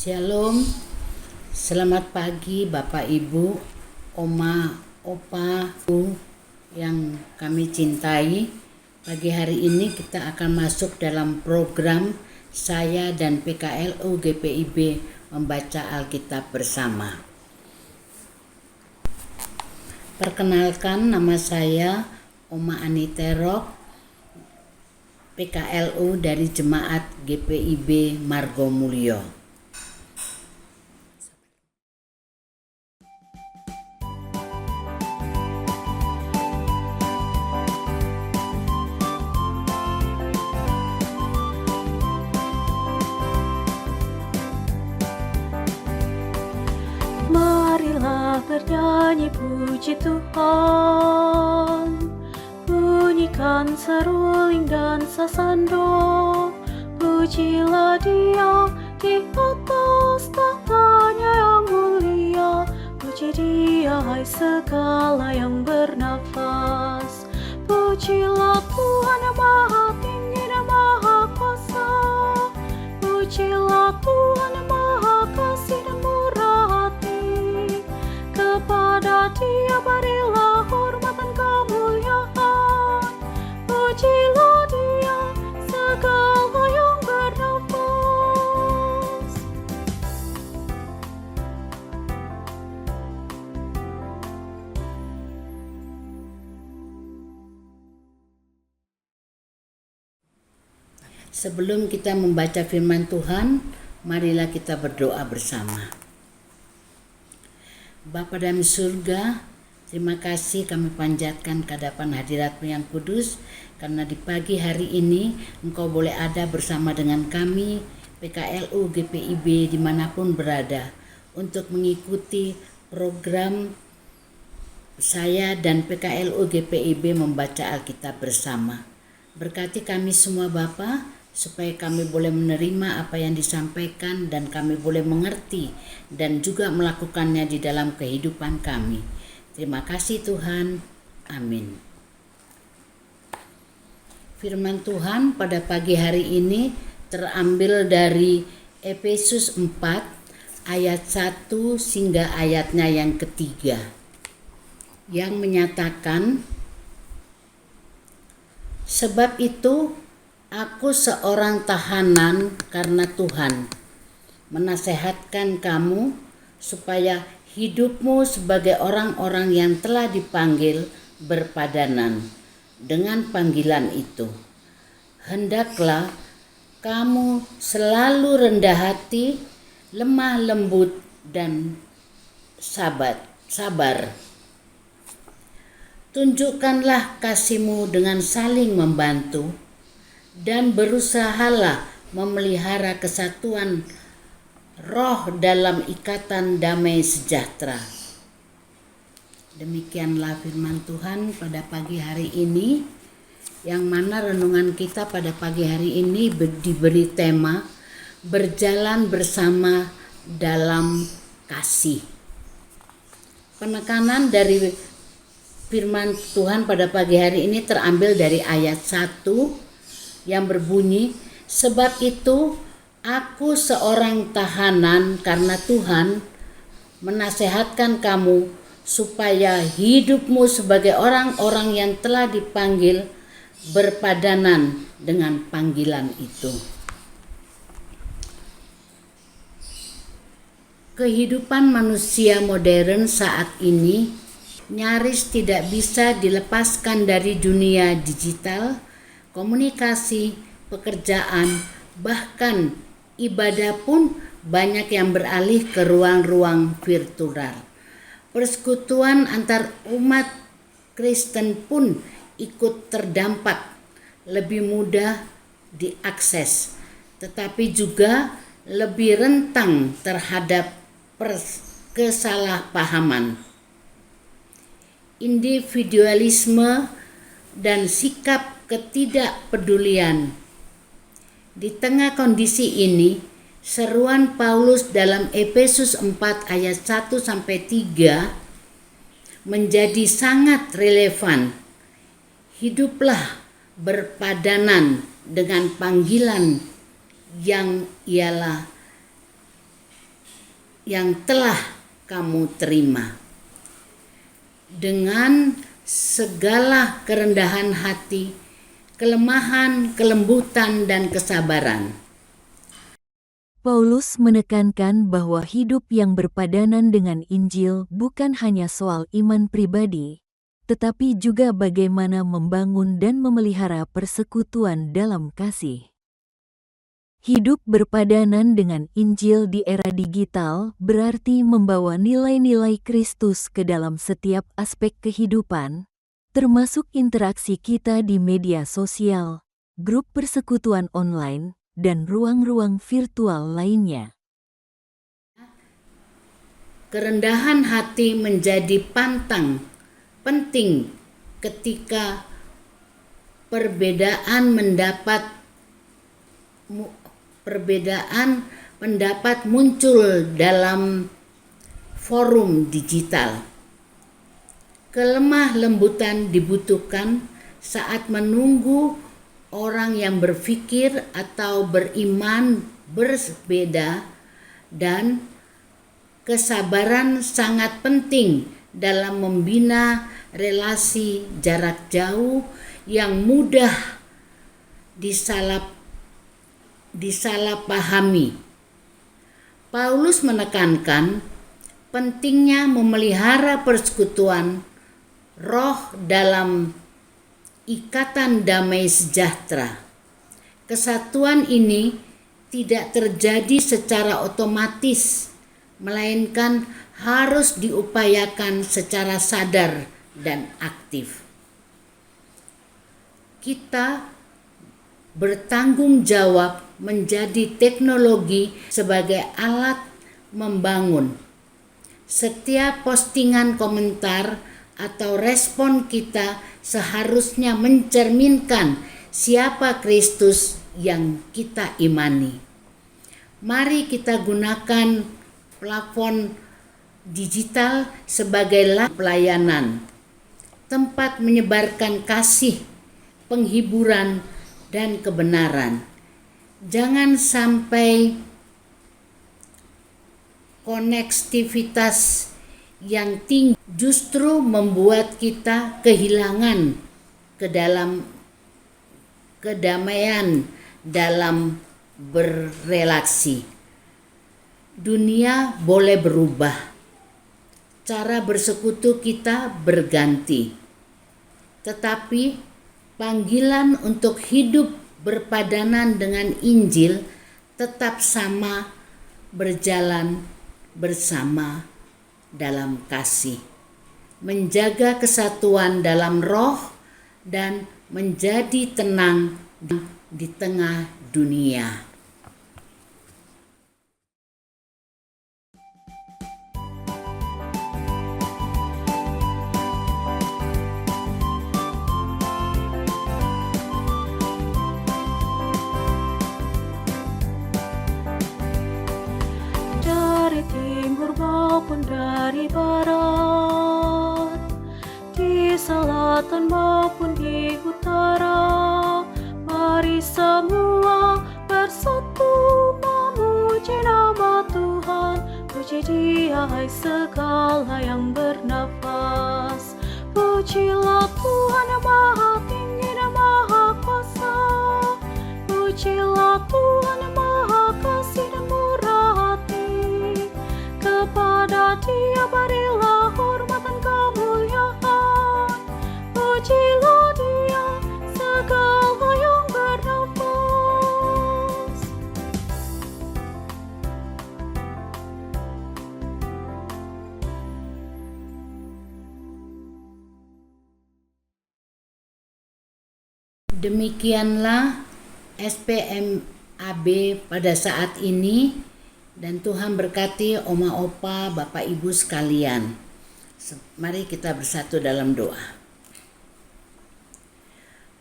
Shalom, selamat pagi Bapak Ibu, Oma, Opa, Bu yang kami cintai. Pagi hari ini kita akan masuk dalam program saya dan PKLU GPIB membaca Alkitab bersama. Perkenalkan, nama saya Oma Aniterok, PKLU dari Jemaat GPIB Margomulyo. Marilah bernyanyi puji Tuhan, bunyikan seruling dan sasando. Pujilah Dia di atas tahtanya yang mulia. Puji Dia hai segala yang bernafas. Pujilah Tuhan yang maha tinggi dan maha kuasa. Pujilah Tuhan yang maha kasih dan murah hati. Kepada Dia berilah hormat dan kemuliaan. Pujilah Dia segala yang bernafas. Sebelum kita membaca firman Tuhan, marilah kita berdoa bersama. Bapa dalam surga, terima kasih kami panjatkan kehadapan hadirat-Mu yang kudus, karena di pagi hari ini Engkau boleh ada bersama dengan kami, PKLU GPIB dimanapun berada, untuk mengikuti program saya dan PKLU GPIB membaca Alkitab bersama. Berkati kami semua Bapa, supaya kami boleh menerima apa yang disampaikan dan kami boleh mengerti dan juga melakukannya di dalam kehidupan kami. Terima kasih Tuhan. Amin. Firman Tuhan pada pagi hari ini terambil dari Efesus 4 ayat 1 hingga ayatnya yang ketiga, yang menyatakan, sebab itu aku seorang tahanan karena Tuhan, menasehatkan kamu supaya hidupmu sebagai orang-orang yang telah dipanggil berpadanan dengan panggilan itu. Hendaklah kamu selalu rendah hati, lemah lembut, dan sabar. Tunjukkanlah kasih-Mu dengan saling membantu, dan berusahalah memelihara kesatuan roh dalam ikatan damai sejahtera. Demikianlah firman Tuhan pada pagi hari ini, yang mana renungan kita pada pagi hari ini diberi tema berjalan bersama dalam kasih. Penekanan dari firman Tuhan pada pagi hari ini terambil dari ayat 1 yang berbunyi, sebab itu aku seorang tahanan karena Tuhan, menasehatkan kamu supaya hidupmu sebagai orang-orang yang telah dipanggil berpadanan dengan panggilan itu. Kehidupan manusia modern saat ini nyaris tidak bisa dilepaskan dari dunia digital, komunikasi, pekerjaan, bahkan ibadah pun banyak yang beralih ke ruang-ruang virtual. Persekutuan antar umat Kristen pun ikut terdampak, lebih mudah diakses, tetapi juga lebih rentang terhadap kesalahpahaman. Individualisme dan sikap ketidakpedulian. Di tengah kondisi ini, seruan Paulus dalam Efesus 4 ayat 1 sampai 3 menjadi sangat relevan. Hiduplah berpadanan dengan panggilan yang ialah yang telah kamu terima. Dengan segala kerendahan hati, kelemahan, kelembutan, dan kesabaran. Paulus menekankan bahwa hidup yang berpadanan dengan Injil bukan hanya soal iman pribadi, tetapi juga bagaimana membangun dan memelihara persekutuan dalam kasih. Hidup berpadanan dengan Injil di era digital berarti membawa nilai-nilai Kristus ke dalam setiap aspek kehidupan, termasuk interaksi kita di media sosial, grup persekutuan online, dan ruang-ruang virtual lainnya. Kerendahan hati menjadi penting ketika perbedaan pendapat muncul dalam forum digital. Kelemah lembutan dibutuhkan saat menunggu orang yang berpikir atau beriman berbeda, dan kesabaran sangat penting dalam membina relasi jarak jauh yang mudah disalahpahami. Paulus menekankan pentingnya memelihara persekutuan roh dalam ikatan damai sejahtera. Kesatuan ini tidak terjadi secara otomatis, melainkan harus diupayakan secara sadar dan aktif. Kita bertanggung jawab menjadi teknologi sebagai alat membangun. Setiap postingan, komentar, atau respon kita seharusnya mencerminkan siapa Kristus yang kita imani. Mari kita gunakan platform digital sebagai pelayanan, tempat menyebarkan kasih, penghiburan, dan kebenaran. Jangan sampai konektivitas yang tinggi justru membuat kita kehilangan kedamaian dalam berrelasi. Dunia boleh berubah, cara bersekutu kita berganti, tetapi panggilan untuk hidup berpadanan dengan Injil tetap sama, berjalan bersama dalam kasih, menjaga kesatuan dalam roh, dan menjadi tenang di tengah dunia. Dari timur maupun dari barat, di selatan maupun di utara, mari semua bersatu memuji nama Tuhan. Puji Dia hai segala yang bernafas. Pujilah Tuhan yang maha tinggi dan maha kuasa. Pujilah Tuhan yang maha kasih dan murah hati. Kepada Dia berilah hormat dan kemuliaan. Pujilah Dia segala yang bernafas. Demikianlah SPMAB pada saat ini, dan Tuhan berkati Oma Opa, Bapak Ibu sekalian. Mari kita bersatu dalam doa.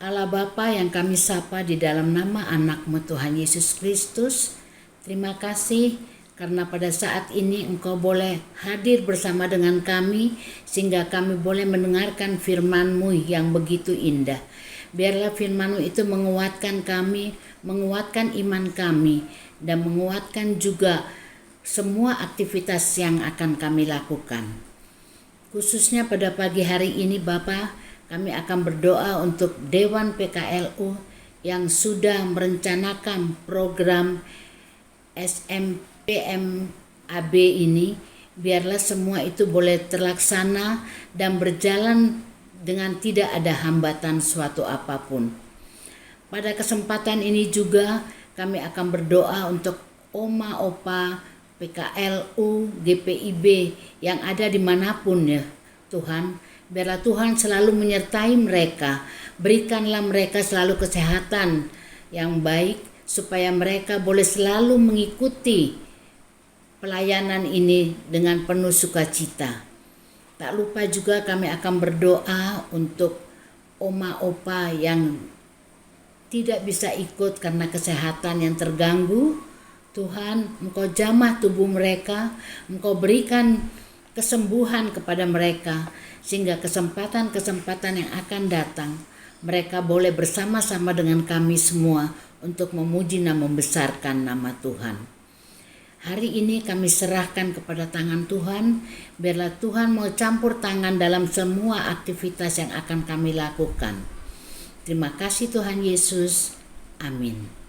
Allah Bapa yang kami sapa di dalam nama anak-Mu Tuhan Yesus Kristus, terima kasih karena pada saat ini Engkau boleh hadir bersama dengan kami sehingga kami boleh mendengarkan firman-Mu yang begitu indah. Biarlah firman-Mu itu menguatkan kami, menguatkan iman kami, dan menguatkan juga semua aktivitas yang akan kami lakukan. Khususnya pada pagi hari ini Bapak, kami akan berdoa untuk Dewan PKLU yang sudah merencanakan program SMPMAB ini. Biarlah semua itu boleh terlaksana dan berjalan dengan tidak ada hambatan suatu apapun. Pada kesempatan ini juga kami akan berdoa untuk Oma Opa PKLU GPIB yang ada dimanapun ya Tuhan. Biarlah Tuhan selalu menyertai mereka. Berikanlah mereka selalu kesehatan yang baik supaya mereka boleh selalu mengikuti pelayanan ini dengan penuh sukacita. Tak lupa juga kami akan berdoa untuk Oma Opa yang tidak bisa ikut karena kesehatan yang terganggu. Tuhan, Engkau jamah tubuh mereka, Engkau berikan kesembuhan kepada mereka, sehingga kesempatan-kesempatan yang akan datang, mereka boleh bersama-sama dengan kami semua untuk memuji dan membesarkan nama Tuhan. Hari ini kami serahkan kepada tangan Tuhan, biarlah Tuhan mau campur tangan dalam semua aktivitas yang akan kami lakukan. Terima kasih Tuhan Yesus, amin.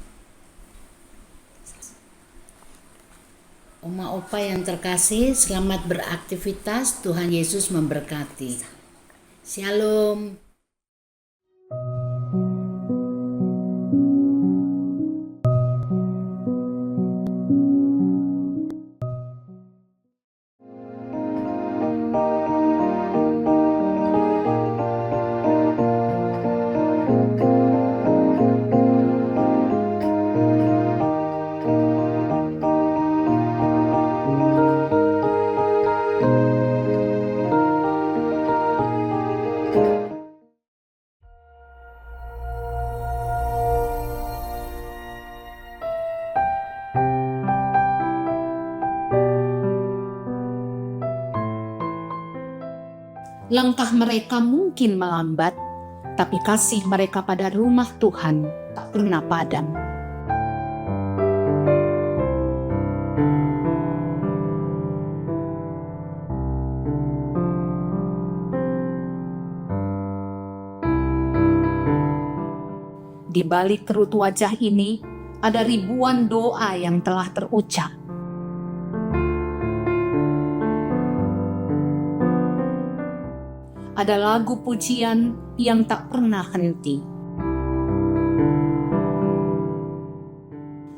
Oma Opa yang terkasih, selamat beraktivitas, Tuhan Yesus memberkati. Shalom. Langkah mereka mungkin melambat, tapi kasih mereka pada rumah Tuhan tak pernah padam. Di balik kerut wajah ini, ada ribuan doa yang telah terucap. Ada lagu pujian yang tak pernah henti.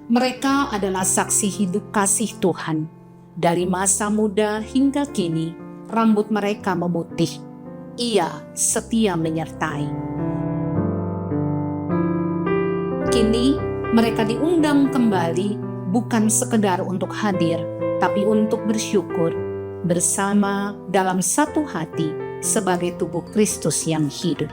Mereka adalah saksi hidup kasih Tuhan. Dari masa muda hingga kini, rambut mereka memutih. Ia setia menyertai. Kini, mereka diundang kembali bukan sekedar untuk hadir, tapi untuk bersyukur bersama dalam satu hati sebagai tubuh Kristus yang hidup.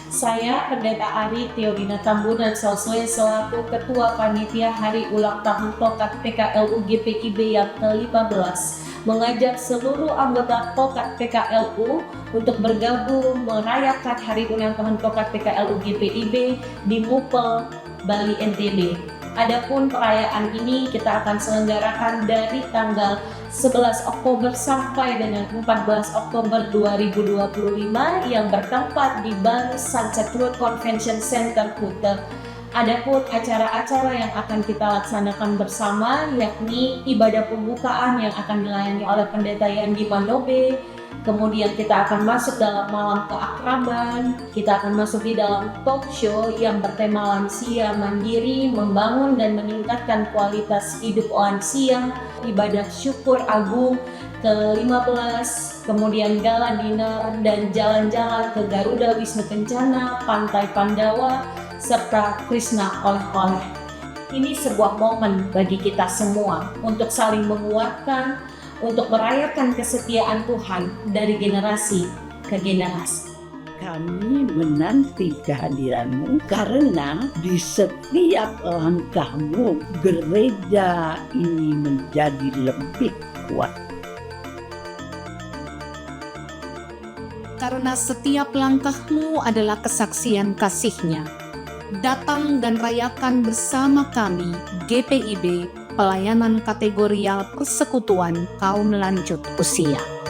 Saya, Pendeta Ari Theodina Tambunan Soswe, selaku Ketua Panitia Hari Ulang Tahun Pokat PKLU GPIB yang ke-15, mengajak seluruh anggota Pokat PKLU untuk bergabung merayakan Hari Ulang Tahun Pokat PKLU GPIB di Mupel, Bali, NTB. Adapun perayaan ini kita akan selenggarakan dari tanggal 11 Oktober sampai dengan 14 Oktober 2025 yang bertempat di Bali Sunset Road Convention Center Kuta. Adapun acara-acara yang akan kita laksanakan bersama yakni ibadah pembukaan yang akan dilayani oleh Pendeta Yandi Mandobe. Kemudian kita akan masuk dalam malam keakraban, kita akan masuk di dalam talk show yang bertema lansia mandiri, membangun dan meningkatkan kualitas hidup lansia, ibadah syukur agung ke-15, kemudian gala dinner dan jalan-jalan ke Garuda Wisnu Kencana, Pantai Pandawa, serta Krishna oleh-oleh. Ini sebuah momen bagi kita semua untuk saling menguatkan, untuk merayakan kesetiaan Tuhan dari generasi ke generasi. Kami menanti kehadiranmu karena di setiap langkahmu gereja ini menjadi lebih kuat. Karena setiap langkahmu adalah kesaksian kasih-Nya. Datang dan rayakan bersama kami GPIB pelayanan kategorial persekutuan kaum lanjut usia.